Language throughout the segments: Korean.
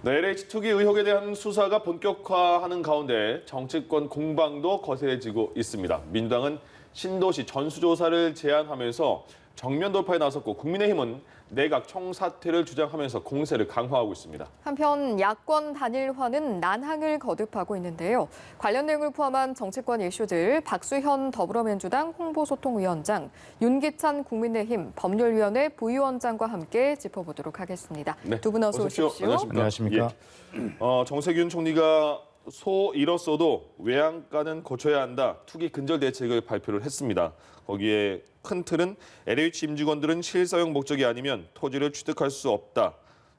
네, LH 투기 의혹에 대한 수사가 본격화하는 가운데 정치권 공방도 거세지고 있습니다. 민주당은 신도시 전수조사를 제안하면서 정면 돌파에 나섰고 국민의힘은 내각 총사퇴를 주장하면서 공세를 강화하고 있습니다. 한편 야권 단일화는 난항을 거듭하고 있는데요. 관련 내용을 포함한 정치권 이슈들 박수현 더불어민주당 홍보소통위원장, 윤기찬 국민의힘 법률위원회 부위원장과 함께 짚어보도록 하겠습니다. 네, 두 분 어서 오십시오. 안녕하십니까. 예. 정세균 총리가 소 잃었어도 외양간은 고쳐야 한다. 투기 근절 대책을 발표를 했습니다. 거기에 큰 틀은 LH 임직원들은 실사용 목적이 아니면 토지를 취득할 수 없다.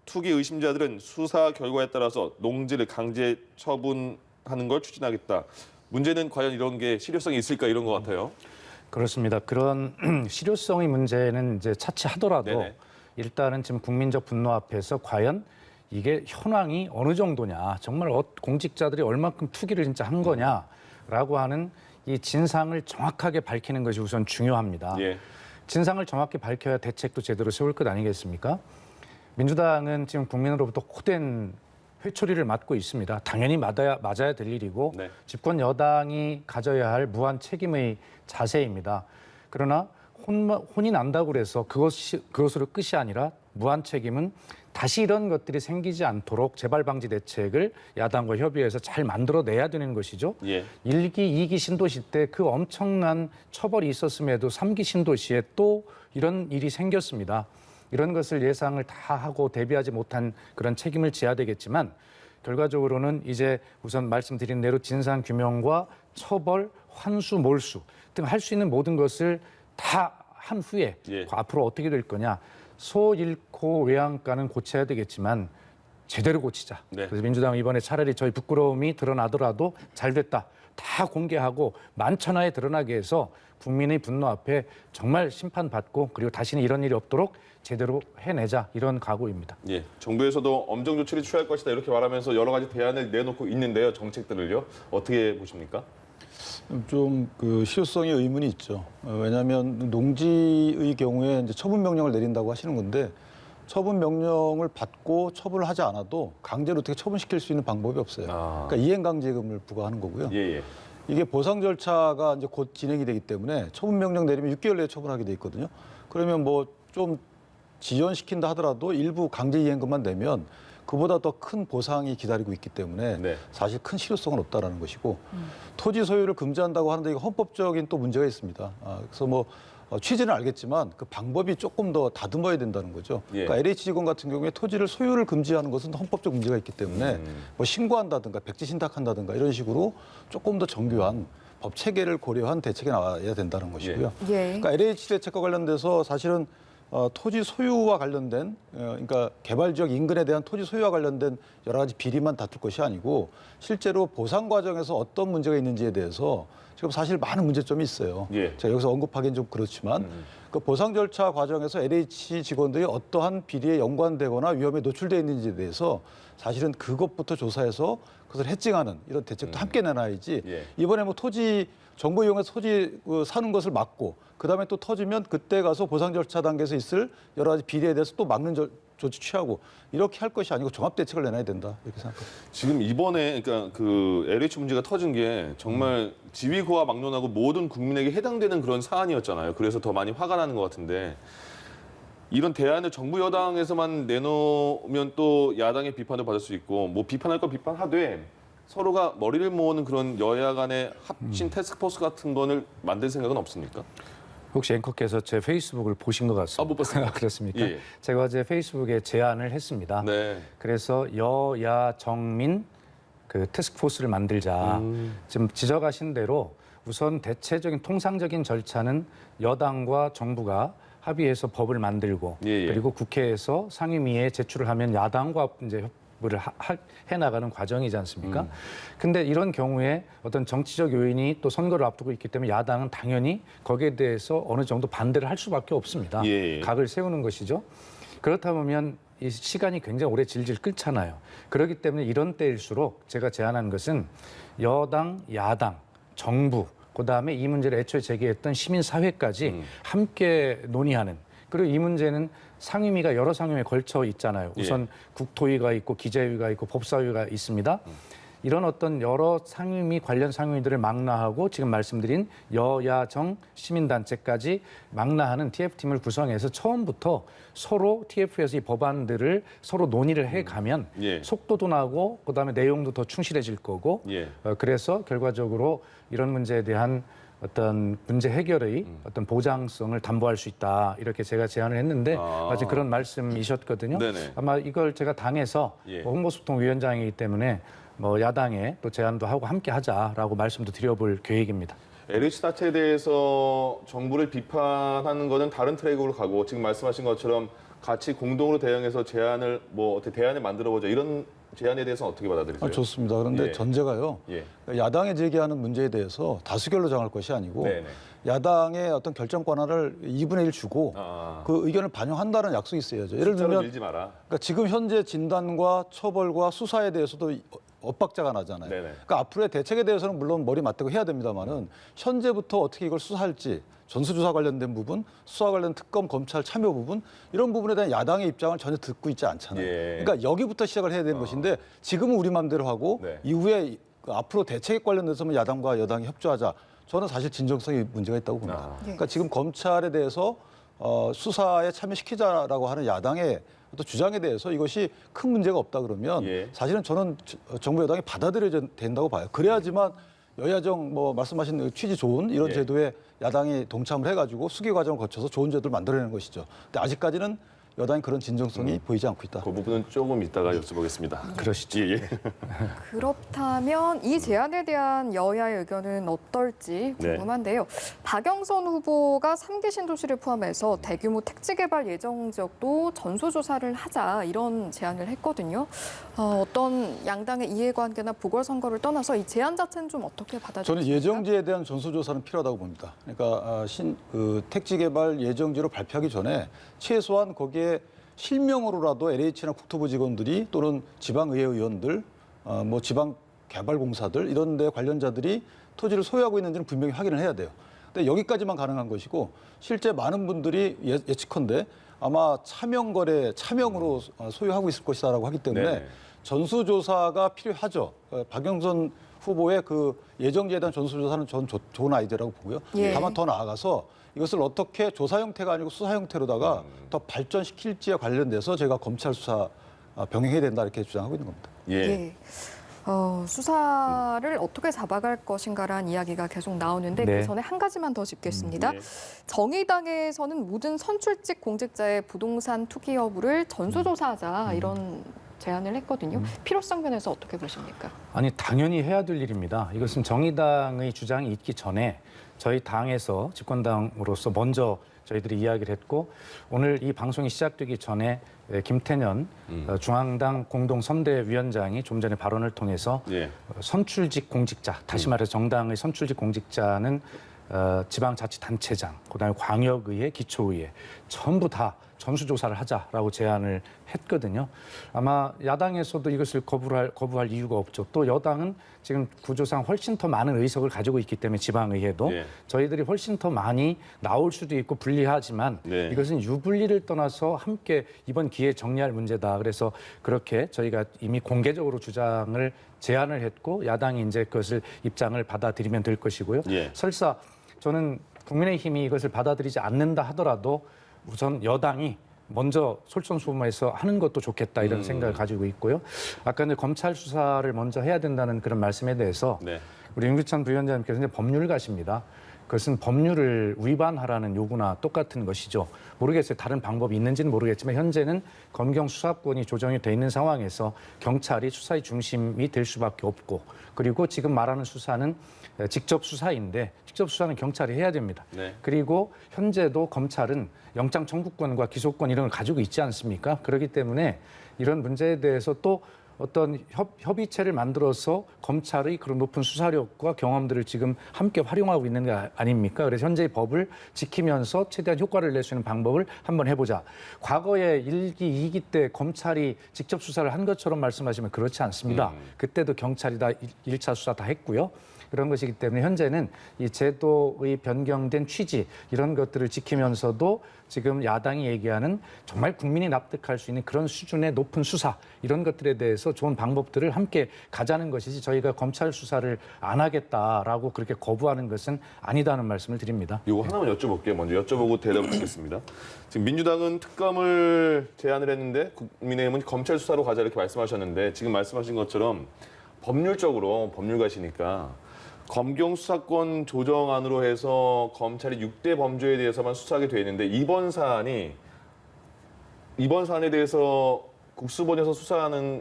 투기 의심자들은 수사 결과에 따라서 농지를 강제 처분하는 걸 추진하겠다. 문제는 과연 이런 게 실효성이 있을까 이런 것 같아요. 그렇습니다. 그런 실효성의 문제는 이제 차치하더라도 네네. 일단은 지금 국민적 분노 앞에서 과연 이게 현황이 어느 정도냐, 정말 공직자들이 얼마큼 투기를 진짜 한 거냐라고 하는 이 진상을 정확하게 밝히는 것이 우선 중요합니다. 예. 진상을 정확히 밝혀야 대책도 제대로 세울 것 아니겠습니까? 민주당은 지금 국민으로부터 호된 회초리를 맞고 있습니다. 당연히 맞아야 될 일이고 네. 집권 여당이 가져야 할 무한 책임의 자세입니다. 그러나 혼이 난다고 해서 그것으로 끝이 아니라 무한 책임은 다시 이런 것들이 생기지 않도록 재발 방지 대책을 야당과 협의해서 잘 만들어내야 되는 것이죠. 예. 1기, 2기 신도시 때 그 엄청난 처벌이 있었음에도 3기 신도시에 또 이런 일이 생겼습니다. 이런 것을 예상을 다 하고 대비하지 못한 그런 책임을 져야 되겠지만 결과적으로는 이제 우선 말씀드린 대로 진상규명과 처벌, 환수, 몰수 등 할 수 있는 모든 것을 다 한 후에 예. 앞으로 어떻게 될 거냐. 소 잃고 외양간은 고쳐야 되겠지만 제대로 고치자. 네. 그래서 민주당은 이번에 차라리 저희 부끄러움이 드러나더라도 잘 됐다. 다 공개하고 만천하에 드러나게 해서 국민의 분노 앞에 정말 심판받고 그리고 다시는 이런 일이 없도록 제대로 해내자 이런 각오입니다. 예. 정부에서도 엄정 조치를 취할 것이다 이렇게 말하면서 여러 가지 대안을 내놓고 있는데요. 정책들을요. 어떻게 보십니까? 좀 그 실효성에 의문이 있죠. 왜냐하면 농지의 경우에 이제 처분 명령을 내린다고 하시는 건데 처분 명령을 받고 처분을 하지 않아도 강제로 어떻게 처분시킬 수 있는 방법이 없어요. 그러니까 이행강제금을 부과하는 거고요. 예. 이게 보상 절차가 이제 곧 진행이 되기 때문에 처분 명령 내리면 6개월 내에 처분하게 돼 있거든요. 그러면 뭐 좀 지연시킨다 하더라도 일부 강제 이행금만 내면 그보다 더 큰 보상이 기다리고 있기 때문에 네. 사실 큰 실효성은 없다라는 것이고 토지 소유를 금지한다고 하는데 이거 헌법적인 또 문제가 있습니다. 그래서 뭐 취지는 알겠지만 그 방법이 조금 더 다듬어야 된다는 거죠. 예. 그러니까 LH 직원 같은 경우에 토지를 소유를 금지하는 것은 헌법적 문제가 있기 때문에 뭐 신고한다든가 백지 신탁한다든가 이런 식으로 조금 더 정교한 법 체계를 고려한 대책이 나와야 된다는 것이고요. 예. 그러니까 LH 대책과 관련돼서 사실은 토지 소유와 관련된 그러니까 개발 지역 인근에 대한 토지 소유와 관련된 여러 가지 비리만 다툴 것이 아니고 실제로 보상 과정에서 어떤 문제가 있는지에 대해서 지금 사실 많은 문제점이 있어요. 예. 제가 여기서 언급하기는 좀 그렇지만 그 보상 절차 과정에서 LH 직원들이 어떠한 비리에 연관되거나 위험에 노출되어 있는지에 대해서 사실은 그것부터 조사해서 그것을 해칭하는 이런 대책도 함께 내놔야지 예. 이번에 뭐 토지 정보 이용해서 토지 사는 것을 막고 그다음에 또 터지면 그때 가서 보상 절차 단계에서 있을 여러 가지 비리에 대해서 또 막는 조치 취하고 이렇게 할 것이 아니고 종합 대책을 내놔야 된다 이렇게 생각합니다. 지금 이번에 그러니까 그 LH 문제가 터진 게 정말 지위고와 막론하고 모든 국민에게 해당되는 그런 사안이었잖아요. 그래서 더 많이 화가 나는 것 같은데 이런 대안을 정부 여당에서만 내놓으면 또 야당의 비판을 받을 수 있고 뭐 비판할 거 비판하되 서로가 머리를 모으는 그런 여야 간의 합친 태스크포스 같은 거를 만들 생각은 없습니까? 혹시 앵커께서 제 페이스북을 보신 것 같습니다. 못 봤습니다. 그렇습니까? 예. 제가 어제 페이스북에 제안을 했습니다. 네. 그래서 여야 정민 그 태스크포스를 만들자. 지금 지적하신 대로 우선 대체적인 통상적인 절차는 여당과 정부가 합의해서 법을 만들고 예. 그리고 국회에서 상임위에 제출을 하면 야당과 이제 협의를 해나가는 과정이지 않습니까? 근데 이런 경우에 어떤 정치적 요인이 또 선거를 앞두고 있기 때문에 야당은 당연히 거기에 대해서 어느 정도 반대를 할 수밖에 없습니다. 예. 각을 세우는 것이죠. 그렇다 보면 이 시간이 굉장히 오래 질질 끌잖아요. 그렇기 때문에 이런 때일수록 제가 제안한 것은 여당, 야당, 정부, 그다음에 이 문제를 애초에 제기했던 시민사회까지 함께 논의하는 그리고 이 문제는 상임위가 여러 상임위에 걸쳐 있잖아요. 예. 우선 국토위가 있고 기재위가 있고 법사위가 있습니다. 이런 어떤 여러 상임위 관련 상임위들을 망라하고 지금 말씀드린 여야정 시민단체까지 망라하는 TF팀을 구성해서 처음부터 서로 TF에서 이 법안들을 서로 논의를 해가면 예. 속도도 나고 그다음에 내용도 더 충실해질 거고 예. 그래서 결과적으로 이런 문제에 대한 어떤 문제 해결의 어떤 보장성을 담보할 수 있다 이렇게 제가 제안을 했는데 아직 그런 말씀이셨거든요. 네네. 아마 이걸 제가 당에서 예. 홍보소통위원장이기 때문에 뭐 야당에 또 제안도 하고 함께 하자라고 말씀도 드려볼 계획입니다. LH 사태에 대해서 정부를 비판하는 것은 다른 트랙으로 가고 지금 말씀하신 것처럼 같이 공동으로 대응해서 제안을 어떻게 대안을 만들어보자 이런 제안에 대해서는 어떻게 받아들이세요? 좋습니다. 그런데 예. 전제가요. 예. 야당이 제기하는 문제에 대해서 다수결로 정할 것이 아니고 네네. 야당의 어떤 결정 권한을 2분의 1 주고 그 의견을 반영한다는 약속이 있어야죠. 예를 숫자로 들면 밀지 마라. 그러니까 지금 현재 진단과 처벌과 수사에 대해서도 엇박자가 나잖아요. 네네. 그러니까 앞으로의 대책에 대해서는 물론 머리 맞대고 해야 됩니다만은 현재부터 어떻게 이걸 수사할지 전수조사 관련된 부분, 수사 관련 특검, 검찰 참여 부분 이런 부분에 대한 야당의 입장을 전혀 듣고 있지 않잖아요. 예. 그러니까 여기부터 시작을 해야 되는 것인데 지금은 우리 마음대로 하고 네. 이후에 그 앞으로 대책에 관련돼서는 야당과 여당이 협조하자. 저는 사실 진정성이 문제가 있다고 봅니다. 그러니까 지금 검찰에 대해서 수사에 참여시키자라고 하는 야당의 어떤 주장에 대해서 이것이 큰 문제가 없다 그러면 예. 사실은 저는 정부 여당이 받아들여야 된다고 봐요. 그래야지만 여야정 말씀하신 취지 좋은 이런 예. 제도에 야당이 동참을 해가지고 수기 과정을 거쳐서 좋은 제도를 만들어내는 것이죠. 근데 아직까지는 여당이 그런 진정성이 보이지 않고 있다. 그 부분은 조금 이따가 여쭤보겠습니다. 그러시죠. 예, 예. 그렇다면 이 제안에 대한 여야의 의견은 어떨지 궁금한데요. 박영선 후보가 3기 신도시를 포함해서 대규모 택지 개발 예정 지역도 전수조사를 하자 이런 제안을 했거든요. 어떤 양당의 이해관계나 보궐선거를 떠나서 이 제안 자체는 좀 어떻게 받아들이십니까? 저는 예정지에 대한 전수조사는 필요하다고 봅니다. 그러니까 택지 개발 예정지로 발표하기 전에 최소한 거기에 실명으로라도 LH나 국토부 직원들이 또는 지방의회 의원들, 지방개발공사들 이런 데 관련자들이 토지를 소유하고 있는지는 분명히 확인을 해야 돼요. 근데 여기까지만 가능한 것이고 실제 많은 분들이 예측컨대 아마 차명으로 소유하고 있을 것이다라고 하기 때문에 네네. 전수조사가 필요하죠. 박영선 후보의 그 예정지에 대한 전수조사는 저는 좋은 아이디어라고 보고요. 예. 다만 더 나아가서 이것을 어떻게 조사 형태가 아니고 수사 형태로다가 더 발전시킬지에 관련돼서 제가 검찰 수사 병행해야 된다 이렇게 주장하고 있는 겁니다. 예. 예. 수사를 어떻게 잡아갈 것인가라는 이야기가 계속 나오는데 네. 그 전에 한 가지만 더 짚겠습니다. 예. 정의당에서는 모든 선출직 공직자의 부동산 투기 여부를 전수조사하자 이런 제안을 했거든요. 필요성 면에서 어떻게 보십니까? 아니 당연히 해야 될 일입니다. 이것은 정의당의 주장이 있기 전에 저희 당에서 집권당으로서 먼저 저희들이 이야기를 했고 오늘 이 방송이 시작되기 전에 김태년 중앙당 공동선대위원장이 좀 전에 발언을 통해서 예. 선출직 공직자, 다시 말해서 정당의 선출직 공직자는 지방자치단체장, 그다음에 광역의회, 기초의회 전부 다 전수조사를 하자라고 제안을 했거든요. 아마 야당에서도 이것을 거부할 이유가 없죠. 또 여당은 지금 구조상 훨씬 더 많은 의석을 가지고 있기 때문에 지방의회도 네. 저희들이 훨씬 더 많이 나올 수도 있고 불리하지만 네. 이것은 유불리를 떠나서 함께 이번 기회에 정리할 문제다. 그래서 그렇게 저희가 이미 공개적으로 주장을 제안을 했고 야당이 이제 그것을 입장을 받아들이면 될 것이고요. 예. 설사 저는 국민의힘이 이것을 받아들이지 않는다 하더라도 우선 여당이 먼저 솔선수범해서 하는 것도 좋겠다 이런 생각을 가지고 있고요. 아까 이제 검찰 수사를 먼저 해야 된다는 그런 말씀에 대해서 네. 우리 윤기찬 부위원장님께서 이제 법률가십니다. 그것은 법률을 위반하라는 요구나 똑같은 것이죠. 모르겠어요. 다른 방법이 있는지는 모르겠지만 현재는 검경 수사권이 조정이 돼 있는 상황에서 경찰이 수사의 중심이 될 수밖에 없고 그리고 지금 말하는 수사는 직접 수사인데 직접 수사는 경찰이 해야 됩니다. 네. 그리고 현재도 검찰은 영장 청구권과 기소권 이런 걸 가지고 있지 않습니까? 그렇기 때문에 이런 문제에 대해서 또 어떤 협의체를 만들어서 검찰의 그런 높은 수사력과 경험들을 지금 함께 활용하고 있는 게 아닙니까? 그래서 현재의 법을 지키면서 최대한 효과를 낼 수 있는 방법을 한번 해보자. 과거에 1기, 2기 때 검찰이 직접 수사를 한 것처럼 말씀하시면 그렇지 않습니다. 그때도 경찰이 다 1차 수사 다 했고요. 이런 것이기 때문에 현재는 이 제도의 변경된 취지 이런 것들을 지키면서도 지금 야당이 얘기하는 정말 국민이 납득할 수 있는 그런 수준의 높은 수사 이런 것들에 대해서 좋은 방법들을 함께 가자는 것이지 저희가 검찰 수사를 안 하겠다라고 그렇게 거부하는 것은 아니다는 말씀을 드립니다. 이거 하나만 여쭤볼게요. 먼저 여쭤보고 대답을 듣겠습니다. 지금 민주당은 특검을 제안을 했는데 국민의힘은 검찰 수사로 가자 이렇게 말씀하셨는데 지금 말씀하신 것처럼 법률적으로 법률가시니까 검경 수사권 조정안으로 해서 검찰이 6대 범죄에 대해서만 수사하게 돼 있는데 이번 사안에 대해서 국수본에서 수사하는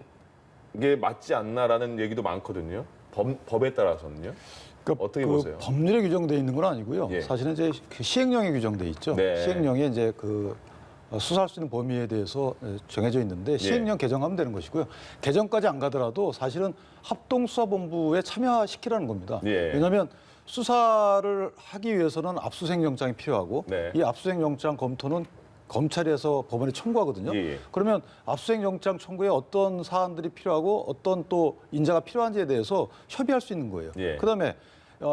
게 맞지 않나라는 얘기도 많거든요. 법에 따라서는요. 그러니까 어떻게 보세요? 법률에 규정되어 있는 건 아니고요. 예. 사실은 이제 그 시행령에 규정돼 있죠. 네. 시행령에 이제 수사할 수 있는 범위에 대해서 정해져 있는데 시행령 개정하면 되는 것이고요. 개정까지 안 가더라도 사실은 합동수사본부에 참여시키라는 겁니다. 예. 왜냐하면 수사를 하기 위해서는 압수수색 영장이 필요하고 네. 이 압수수색 영장 검토는 검찰에서 법원에 청구하거든요. 예. 그러면 압수수색 영장 청구에 어떤 사안들이 필요하고 어떤 또 인자가 필요한지에 대해서 협의할 수 있는 거예요. 예. 그다음에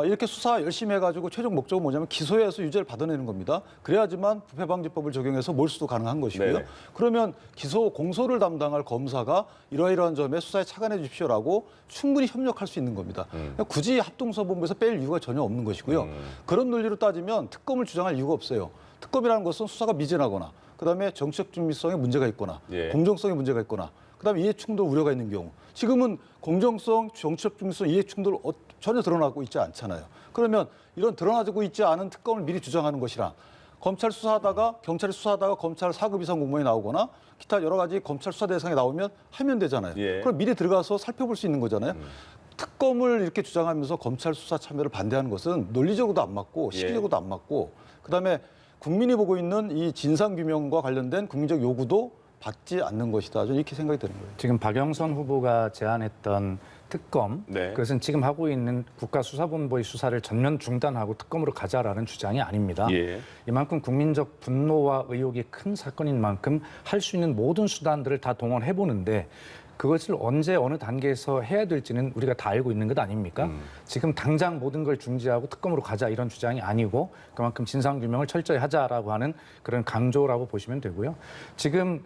이렇게 수사 열심히 해가지고 최종 목적은 뭐냐면 기소해서 유죄를 받아내는 겁니다. 그래야지만 부패방지법을 적용해서 몰수도 가능한 것이고요. 네네. 그러면 공소를 담당할 검사가 이러이러한 점에 수사에 착안해 주십시오라고 충분히 협력할 수 있는 겁니다. 굳이 합동수사본부에서 뺄 이유가 전혀 없는 것이고요. 그런 논리로 따지면 특검을 주장할 이유가 없어요. 특검이라는 것은 수사가 미진하거나 그다음에 정치적 중립성에 문제가 있거나 예. 공정성에 문제가 있거나 그다음에 이해충돌 우려가 있는 경우 지금은 공정성, 정치적 중립성, 이해충돌 전혀 드러나고 있지 않잖아요. 그러면 이런 드러나고 있지 않은 특검을 미리 주장하는 것이랑 검찰 수사하다가 경찰이 수사하다가 검찰 4급 이상 공무원이 나오거나 기타 여러 가지 검찰 수사 대상에 나오면 하면 되잖아요. 예. 그럼 미리 들어가서 살펴볼 수 있는 거잖아요. 특검을 이렇게 주장하면서 검찰 수사 참여를 반대하는 것은 논리적으로도 안 맞고 시기적으로도 안 맞고 그다음에 국민이 보고 있는 이 진상규명과 관련된 국민적 요구도 받지 않는 것이다. 저는 이렇게 생각이 되는 거예요. 지금 박영선 후보가 제안했던 특검, 네. 그것은 지금 하고 있는 국가수사본부의 수사를 전면 중단하고 특검으로 가자라는 주장이 아닙니다. 예. 이만큼 국민적 분노와 의혹이 큰 사건인 만큼 할 수 있는 모든 수단들을 다 동원해보는데 그것을 언제 어느 단계에서 해야 될지는 우리가 다 알고 있는 것 아닙니까? 지금 당장 모든 걸 중지하고 특검으로 가자 이런 주장이 아니고 그만큼 진상규명을 철저히 하자라고 하는 그런 강조라고 보시면 되고요. 지금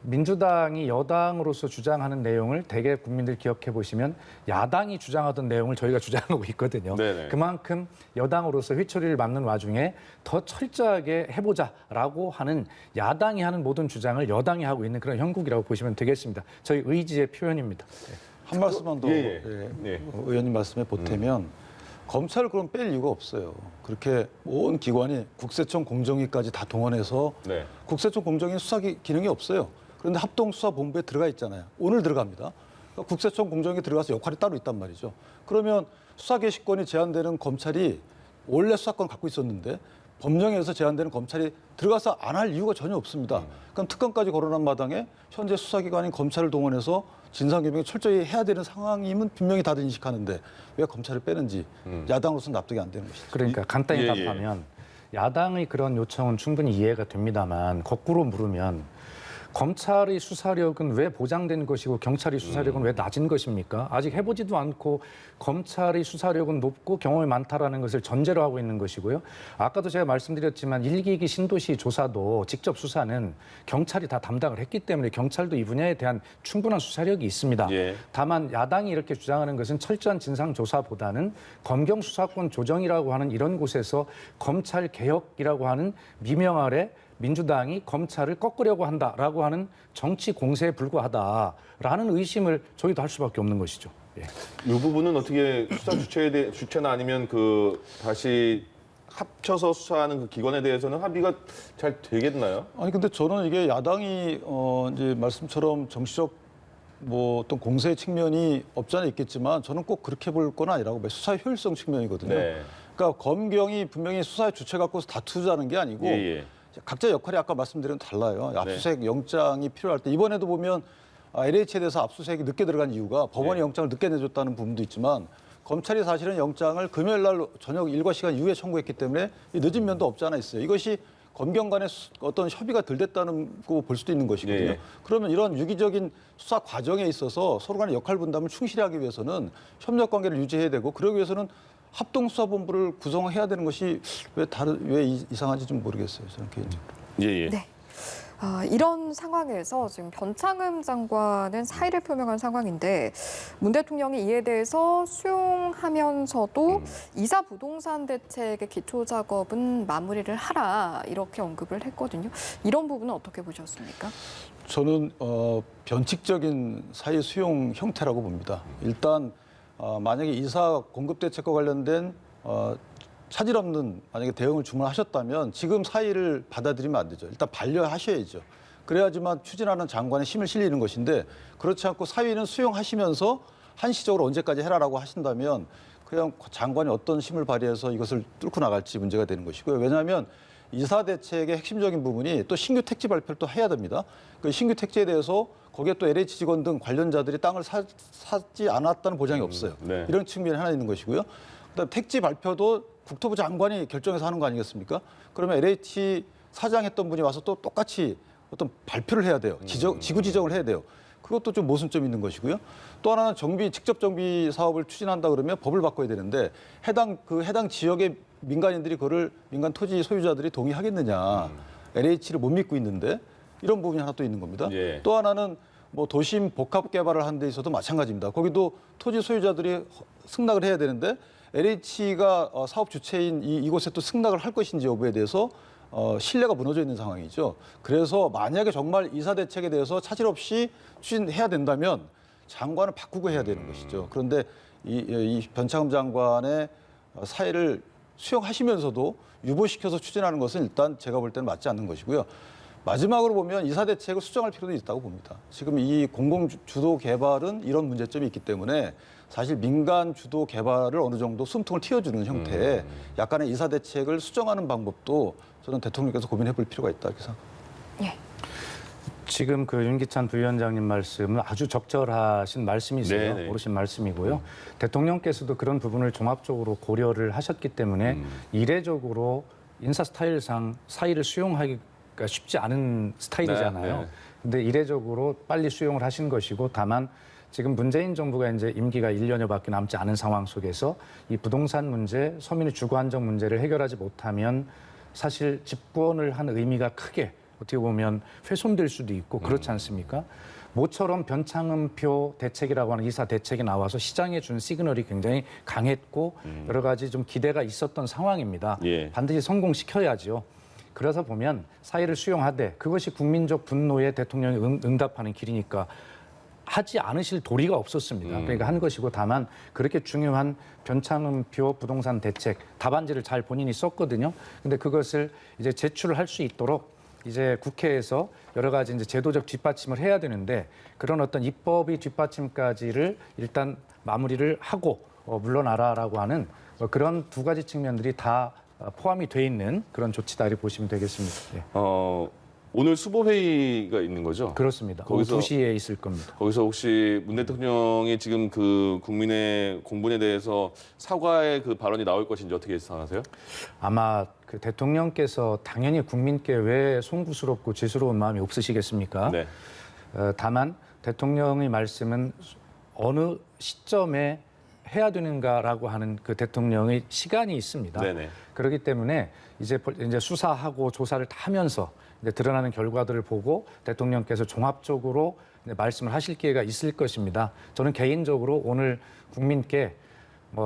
민주당이 여당으로서 주장하는 내용을 대개 국민들 기억해 보시면 야당이 주장하던 내용을 저희가 주장하고 있거든요. 네네. 그만큼 여당으로서 휘초리를 맞는 와중에 더 철저하게 해보자라고 하는 야당이 하는 모든 주장을 여당이 하고 있는 그런 형국이라고 보시면 되겠습니다. 저희 의지의 표현입니다. 한 말씀만 더 예. 의원님 말씀에 보태면 검찰을 그럼 뺄 이유가 없어요. 그렇게 온 기관이 국세청 공정위까지 다 동원해서 네. 국세청 공정위 수사 기능이 없어요. 그런데 합동수사본부에 들어가 있잖아요. 오늘 들어갑니다. 그러니까 국세청 공정위에 들어가서 역할이 따로 있단 말이죠. 그러면 수사 개시권이 제한되는 검찰이 원래 수사권 갖고 있었는데 법령에서 제한되는 검찰이 들어가서 안 할 이유가 전혀 없습니다. 그럼 특검까지 거론한 마당에 현재 수사기관인 검찰을 동원해서 진상규명을 철저히 해야 되는 상황임은 분명히 다들 인식하는데 왜 검찰을 빼는지 야당으로서는 납득이 안 되는 것이죠. 그러니까 간단히 예, 답하면 야당의 그런 요청은 충분히 이해가 됩니다만 거꾸로 물으면 검찰의 수사력은 왜 보장된 것이고 경찰의 수사력은 왜 낮은 것입니까? 아직 해보지도 않고 검찰의 수사력은 높고 경험이 많다라는 것을 전제로 하고 있는 것이고요. 아까도 제가 말씀드렸지만 1기기 신도시 조사도 직접 수사는 경찰이 다 담당을 했기 때문에 경찰도 이 분야에 대한 충분한 수사력이 있습니다. 예. 다만 야당이 이렇게 주장하는 것은 철저한 진상조사보다는 검경 수사권 조정이라고 하는 이런 곳에서 검찰 개혁이라고 하는 미명 아래 민주당이 검찰을 꺾으려고 한다라고 하는 정치 공세에 불과하다라는 의심을 저희도 할 수밖에 없는 것이죠. 예. 이 부분은 어떻게 수사 주체나 아니면 다시 합쳐서 수사하는 그 기관에 대해서는 합의가 잘 되겠나요? 아니 근데 저는 이게 야당이 이제 말씀처럼 정치적 어떤 공세 측면이 없지 않아 있겠지만 저는 꼭 그렇게 볼 건 아니라고 봐요. 수사의 효율성 측면이거든요. 네. 그러니까 검경이 분명히 수사의 주체 갖고 다투자는 게 아니고 예. 각자 역할이 아까 말씀드린 달라요. 압수수색 영장이 필요할 때 이번에도 보면 LH에 대해서 압수수색이 늦게 들어간 이유가 법원이 영장을 늦게 내줬다는 부분도 있지만 검찰이 사실은 영장을 금요일 날 저녁 일과 시간 이후에 청구했기 때문에 이 늦은 면도 없지 않아 있어요. 이것이 검경 간의 어떤 협의가 덜 됐다는 거 볼 수도 있는 것이거든요. 예. 그러면 이런 유기적인 수사 과정에 있어서 서로 간의 역할 분담을 충실히 하기 위해서는 협력 관계를 유지해야 되고 그러기 위해서는 합동수사본부를 구성해야 되는 것이 왜 이상한지 좀 모르겠어요. 저는 개인적으로. 예, 예. 네. 이런 상황에서 지금 변창흠 장관은 사의를 표명한 상황인데 문 대통령이 이에 대해서 수용하면서도 이사 부동산 대책의 기초 작업은 마무리를 하라 이렇게 언급을 했거든요. 이런 부분은 어떻게 보셨습니까? 저는 변칙적인 사의 수용 형태라고 봅니다. 일단 만약에 이사 공급 대책과 관련된 차질 없는 만약에 대응을 주문하셨다면 지금 사의를 받아들이면 안 되죠. 일단 반려하셔야죠. 그래야지만 추진하는 장관의 힘을 실리는 것인데 그렇지 않고 사의는 수용하시면서 한시적으로 언제까지 해라라고 하신다면 그냥 장관이 어떤 힘을 발휘해서 이것을 뚫고 나갈지 문제가 되는 것이고요. 왜냐하면 이사 대책의 핵심적인 부분이 또 신규 택지 발표를 또 해야 됩니다. 그 신규 택지에 대해서 거기에 또 LH 직원 등 관련자들이 땅을 사지 않았다는 보장이 없어요. 네. 이런 측면이 하나 있는 것이고요. 그다음 택지 발표도 국토부 장관이 결정해서 하는 거 아니겠습니까? 그러면 LH 사장했던 분이 와서 또 똑같이 어떤 발표를 해야 돼요. 지구 지정을 해야 돼요. 그것도 좀 모순점이 있는 것이고요. 또 하나는 직접 정비 사업을 추진한다 그러면 법을 바꿔야 되는데 해당 지역의 민간인들이 그거를 민간 토지 소유자들이 동의하겠느냐. LH를 못 믿고 있는데 이런 부분이 하나 또 있는 겁니다. 예. 또 하나는 뭐 도심 복합 개발을 하는 데 있어도 마찬가지입니다. 거기도 토지 소유자들이 승낙을 해야 되는데 LH가 사업 주체인 이곳에 또 승낙을 할 것인지 여부에 대해서 신뢰가 무너져 있는 상황이죠. 그래서 만약에 정말 이사 대책에 대해서 차질 없이 추진해야 된다면 장관을 바꾸고 해야 되는 것이죠. 그런데 이 변창흠 장관의 사의를 수용하시면서도 유보시켜서 추진하는 것은 일단 제가 볼 때는 맞지 않는 것이고요. 마지막으로 보면 이사 대책을 수정할 필요도 있다고 봅니다. 지금 이 공공 주도 개발은 이런 문제점이 있기 때문에 사실 민간 주도 개발을 어느 정도 숨통을 틔워주는 형태의 약간의 이사 대책을 수정하는 방법도 저는 대통령께서 고민해 볼 필요가 있다 이렇게 생각합니다. 예. 지금 그 윤기찬 부위원장님 말씀은 아주 적절하신 말씀이세요. 네네. 옳으신 말씀이고요. 대통령께서도 그런 부분을 종합적으로 고려를 하셨기 때문에 이례적으로 인사 스타일상 사의를 수용하기가 쉽지 않은 스타일이잖아요. 네. 근데 이례적으로 빨리 수용을 하신 것이고 다만 지금 문재인 정부가 이제 임기가 1년여밖에 남지 않은 상황 속에서 이 부동산 문제, 서민의 주거 안정 문제를 해결하지 못하면 사실 집권을 한 의미가 크게 어떻게 보면 훼손될 수도 있고 그렇지 않습니까? 모처럼 변창흠표 대책이라고 하는 이사 대책이 나와서 시장에 준 시그널이 굉장히 강했고 여러 가지 좀 기대가 있었던 상황입니다. 예. 반드시 성공시켜야죠. 그래서 보면 사의를 수용하되 그것이 국민적 분노에 대통령이 응답하는 길이니까 하지 않으실 도리가 없었습니다. 그러니까 한 것이고 다만 그렇게 중요한 변창흠표 부동산 대책 답안지를 잘 본인이 썼거든요. 근데 그것을 이제 제출을 할 수 있도록 이제 국회에서 여러 가지 이제 제도적 뒷받침을 해야 되는데 그런 어떤 입법의 뒷받침까지를 일단 마무리를 하고 물러나라라고 하는 그런 두 가지 측면들이 다 포함이 돼 있는 그런 조치다 이렇게 보시면 되겠습니다. 예. 오늘 수보회의가 있는 거죠? 그렇습니다. 오후 거기서 2시에 있을 겁니다. 거기서 혹시 문 대통령이 지금 그 국민의 공분에 대해서 사과의 그 발언이 나올 것인지 어떻게 예상하세요? 아마 그 대통령께서 당연히 국민께 왜 송구스럽고 죄스러운 마음이 없으시겠습니까? 네. 다만 대통령의 말씀은 어느 시점에 해야 되는가라고 하는 그 대통령의 시간이 있습니다. 네네. 그렇기 때문에 이제 수사하고 조사를 다 하면서 이제 드러나는 결과들을 보고 대통령께서 종합적으로 이제 말씀을 하실 기회가 있을 것입니다. 저는 개인적으로 오늘 국민께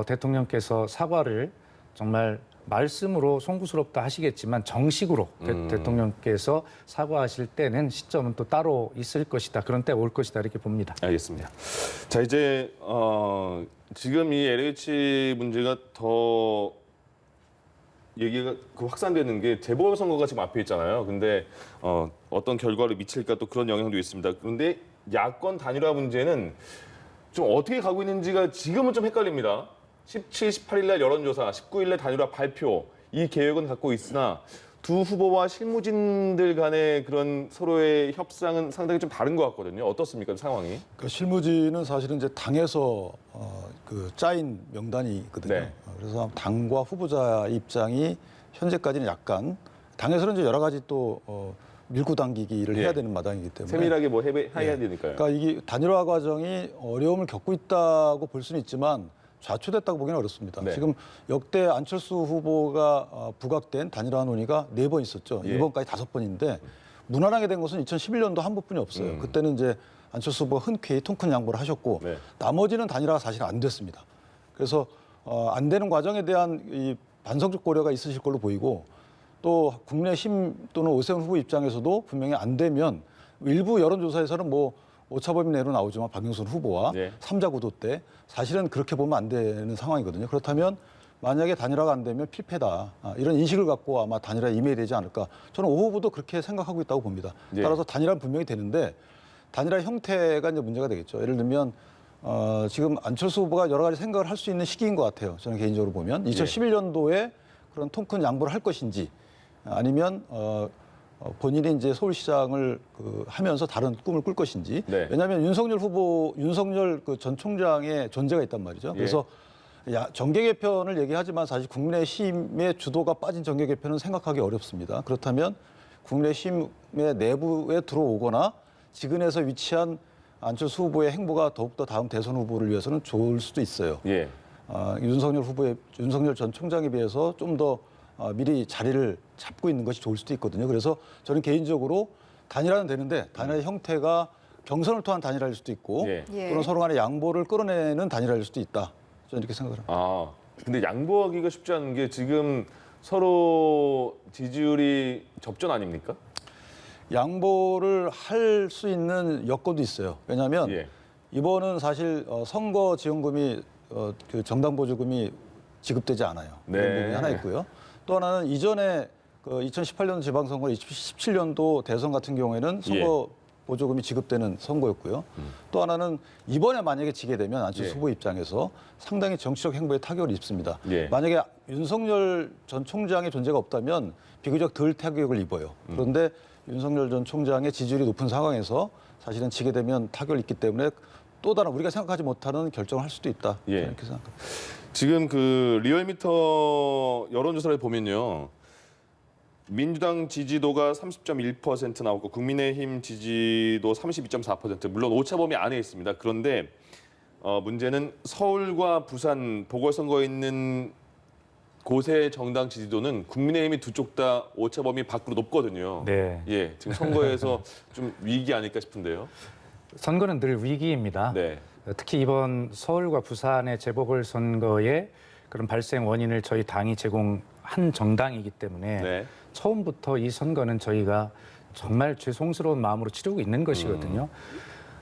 대통령께서 사과를 정말 말씀으로 송구스럽다 하시겠지만 정식으로 대통령께서 사과하실 때는 시점은 또 따로 있을 것이다. 그런 때 올 것이다 이렇게 봅니다. 알겠습니다. 자 이제 지금 이 LH 문제가 더 얘기가 확산되는 게 재보궐선거가 지금 앞에 있잖아요. 근데 어떤 결과를 미칠까 또 그런 영향도 있습니다. 그런데 야권 단일화 문제는 좀 어떻게 가고 있는지가 지금은 좀 헷갈립니다. 17, 18일 날 여론조사, 19일 날 단일화 발표 이 계획은 갖고 있으나 두 후보와 실무진들 간의 그런 서로의 협상은 상당히 좀 다른 것 같거든요. 어떻습니까, 상황이? 그 실무진은 사실은 이제 당에서 그 짜인 명단이 있거든요. 네. 그래서 당과 후보자 입장이 현재까지는 약간 당에서는 이제 여러 가지 또 밀고 당기기를 예. 해야 되는 마당이기 때문에 세밀하게 뭐 해야 예. 되니까요. 그러니까 이게 단일화 과정이 어려움을 겪고 있다고 볼 수는 있지만 좌초됐다고 보기는 어렵습니다. 네. 지금 역대 안철수 후보가 부각된 단일화 논의가 4번 있었죠. 예. 이번까지 5번인데 무난하게 된 것은 2011년도 한 번뿐이 없어요. 그때는 이제 안철수 후보가 흔쾌히 통큰 양보를 하셨고 네. 나머지는 단일화가 사실 안 됐습니다. 그래서 안 되는 과정에 대한 이 반성적 고려가 있으실 걸로 보이고 또 국민의힘 또는 오세훈 후보 입장에서도 분명히 안 되면 일부 여론조사에서는 뭐 오차범위 내로 나오지만 박영선 후보와 네. 3자 구도 때 사실은 그렇게 보면 안 되는 상황이거든요. 그렇다면 만약에 단일화가 안 되면 필패다. 이런 인식을 갖고 아마 단일화에 임해야 되지 않을까. 저는 오 후보도 그렇게 생각하고 있다고 봅니다. 네. 따라서 단일화는 분명히 되는데 단일화 형태가 이제 문제가 되겠죠. 예를 들면 지금 안철수 후보가 여러 가지 생각을 할 수 있는 시기인 것 같아요. 저는 개인적으로 보면 2011년도에 그런 통큰 양보를 할 것인지 아니면 본인이 이제 서울시장을 하면서 다른 꿈을 꿀 것인지. 네. 왜냐하면 윤석열 그 전 총장의 존재가 있단 말이죠. 예. 그래서 정계 개편을 얘기하지만 사실 국민의힘의 주도가 빠진 정계 개편은 생각하기 어렵습니다. 그렇다면 국민의힘의 내부에 들어오거나 지근에서 위치한 안철수 후보의 행보가 더욱더 다음 대선 후보를 위해서는 좋을 수도 있어요. 예. 윤석열 전 총장에 비해서 좀 더 미리 자리를 잡고 있는 것이 좋을 수도 있거든요. 그래서 저는 개인적으로 단일화는 되는데 단일화의 형태가 경선을 통한 단일화일 수도 있고 예. 또는 서로 간의 양보를 끌어내는 단일화일 수도 있다. 저는 이렇게 생각을 합니다. 아, 근데 양보하기가 쉽지 않은 게 지금 서로 지지율이 접전 아닙니까? 양보를 할 수 있는 여건도 있어요. 왜냐하면 예. 이번은 사실 선거 지원금이 그 정당 보조금이 지급되지 않아요. 네. 그런 부분이 하나 있고요. 또 하나는 이전에 그 2018년 지방선거, 2017년도 대선 같은 경우에는 선거 보조금이 지급되는 선거였고요. 또 하나는 이번에 만약에 지게 되면 안철수 예. 후보 입장에서 상당히 정치적 행보에 타격을 입습니다. 예. 만약에 윤석열 전 총장의 존재가 없다면 비교적 덜 타격을 입어요. 그런데 윤석열 전 총장의 지지율이 높은 상황에서 사실은 지게 되면 타격을 입기 때문에 또 다른 우리가 생각하지 못하는 결정을 할 수도 있다. 예. 저는 이렇게 생각합니다. 지금 그 리얼미터 여론조사를 보면요. 민주당 지지도가 30.1% 나오고 국민의힘 지지도 32.4%. 물론 오차범위 안에 있습니다. 그런데 문제는 서울과 부산 보궐선거에 있는 곳의 정당 지지도는 국민의힘이 두 쪽 다 오차범위 밖으로 높거든요. 네. 예, 지금 선거에서 좀 위기 아닐까 싶은데요. 선거는 늘 위기입니다. 네. 특히 이번 서울과 부산의 재보궐선거의 그런 발생 원인을 저희 당이 제공한 정당이기 때문에 네. 처음부터 이 선거는 저희가 정말 죄송스러운 마음으로 치르고 있는 것이거든요.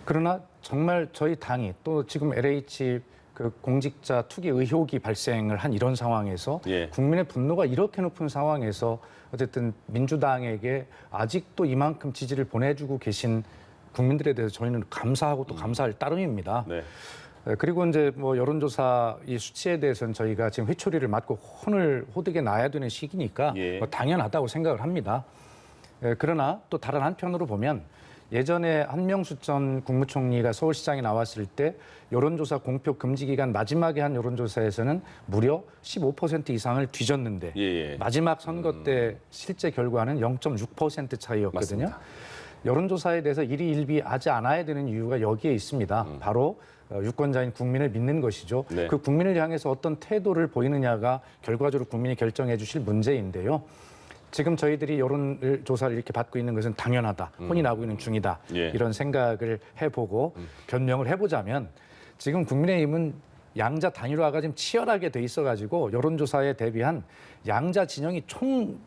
그러나 정말 저희 당이 또 지금 LH 그 공직자 투기 의혹이 발생을 한 이런 상황에서 예. 국민의 분노가 이렇게 높은 상황에서 어쨌든 민주당에게 아직도 이만큼 지지를 보내주고 계신 국민들에 대해서 저희는 감사하고 또 감사할 따름입니다. 네. 그리고 이제 뭐 여론조사 이 수치에 대해서는 저희가 지금 회초리를 맞고 혼을 호되게 놔야 되는 시기니까 예. 뭐 당연하다고 생각을 합니다. 그러나 또 다른 한편으로 보면 예전에 한명수 전 국무총리가 서울시장에 나왔을 때 여론조사 공표 금지 기간 마지막에 한 여론조사에서는 무려 15% 이상을 뒤졌는데 예. 마지막 선거 때 실제 결과는 0.6% 차이였거든요. 맞습니다. 여론조사에 대해서 일희일비하지 않아야 되는 이유가 여기에 있습니다. 바로 유권자인 국민을 믿는 것이죠. 네. 그 국민을 향해서 어떤 태도를 보이느냐가 결과적으로 국민이 결정해 주실 문제인데요. 지금 저희들이 여론조사를 이렇게 받고 있는 것은 당연하다. 혼이 나고 있는 중이다. 예. 이런 생각을 해보고 변명을 해보자면 지금 국민의힘은 양자 단일화가 지금 치열하게 돼 있어가지고 여론조사에 대비한 양자 진영이 총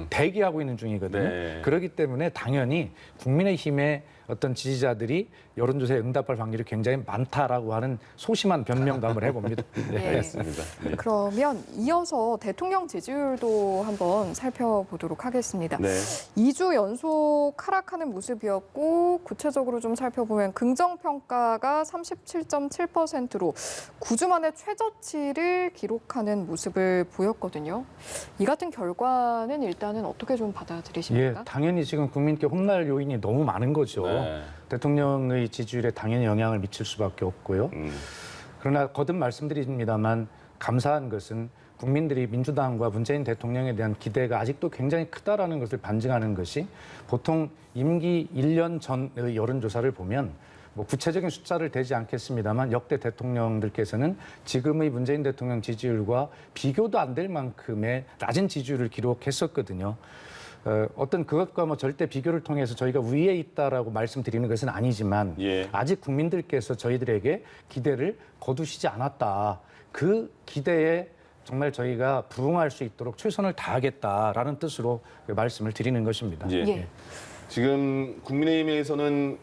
대기하고 있는 중이거든요. 네. 그렇기 때문에 당연히 국민의힘의 어떤 지지자들이 여론조사에 응답할 확률이 굉장히 많다라고 하는 소심한 변명도 한번 해봅니다. 예. 알겠습니다. 예. 그러면 이어서 대통령 지지율도 한번 살펴보도록 하겠습니다. 네. 2주 연속 하락하는 모습이었고 구체적으로 좀 살펴보면 긍정평가가 37.7%로 9주 만에 최저치를 기록하는 모습을 보였거든요. 이 같은 결과는 일단은 어떻게 좀 예, 받아들이십니까? 당연히 지금 국민께 혼날 요인이 너무 많은 거죠. 네. 대통령의 지지율에 당연히 영향을 미칠 수밖에 없고요. 그러나 거듭 말씀드립니다만 감사한 것은 국민들이 민주당과 문재인 대통령에 대한 기대가 아직도 굉장히 크다라는 것을 반증하는 것이 보통 임기 1년 전의 여론조사를 보면 뭐 구체적인 숫자를 대지 않겠습니다만 역대 대통령들께서는 지금의 문재인 대통령 지지율과 비교도 안 될 만큼의 낮은 지지율을 기록했었거든요. 어떤 그것과 뭐 절대 비교를 통해서 저희가 위에 있다라고 말씀드리는 것은 아니지만 예. 아직 국민들께서 저희들에게 기대를 거두시지 않았다. 그 기대에 정말 저희가 부응할 수 있도록 최선을 다하겠다라는 뜻으로 말씀을 드리는 것입니다. 예. 예. 지금 국민의힘에서는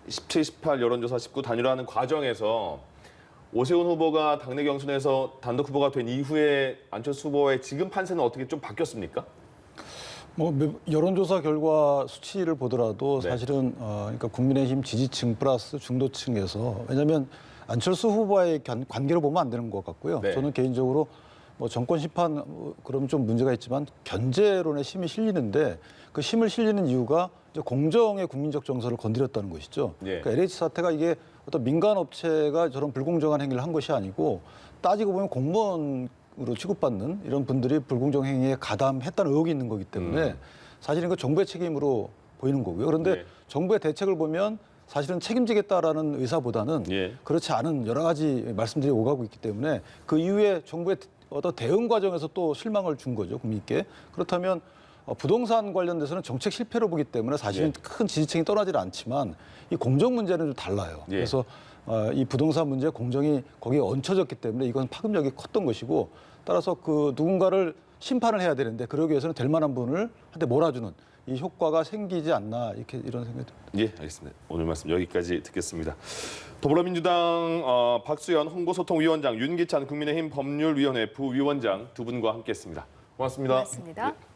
17, 18 여론조사 19 단일화하는 과정에서 오세훈 후보가 당내 경선에서 단독 후보가 된 이후에 안철수 후보의 지금 판세는 어떻게 좀 바뀌었습니까? 뭐 여론조사 결과 수치를 보더라도 네. 사실은 그러니까 국민의힘 지지층 플러스 중도층에서 왜냐하면 안철수 후보와의 관계를 보면 안 되는 것 같고요. 네. 저는 개인적으로 뭐 정권 심판 그러면 좀 문제가 있지만 견제론에 힘이 실리는데 그 힘을 실리는 이유가 이제 공정의 국민적 정서를 건드렸다는 것이죠. 예. 그러니까 LH 사태가 이게 어떤 민간 업체가 저런 불공정한 행위를 한 것이 아니고 따지고 보면 공무원으로 취급받는 이런 분들이 불공정 행위에 가담했다는 의혹이 있는 거기 때문에 사실은 그 정부의 책임으로 보이는 거고요. 그런데 네. 정부의 대책을 보면 사실은 책임지겠다라는 의사보다는 예. 그렇지 않은 여러 가지 말씀들이 오가고 있기 때문에 그 이후에 정부의 어떤 대응 과정에서 또 실망을 준 거죠, 국민께. 그렇다면 부동산 관련돼서는 정책 실패로 보기 때문에 사실은 예. 큰 지지층이 떠나질 않지만 이 공정 문제는 좀 달라요. 예. 그래서 이 부동산 문제 공정이 거기에 얹혀졌기 때문에 이건 파급력이 컸던 것이고 따라서 그 누군가를 심판을 해야 되는데 그러기 위해서는 될 만한 분을 한테 몰아주는 이 효과가 생기지 않나 이런 생각이 듭니다. 예, 알겠습니다. 오늘 말씀 여기까지 듣겠습니다. 더불어민주당 박수현 홍보소통위원장, 윤기찬 국민의힘 법률위원회 부위원장 두 분과 함께했습니다. 고맙습니다. 고맙습니다. 예.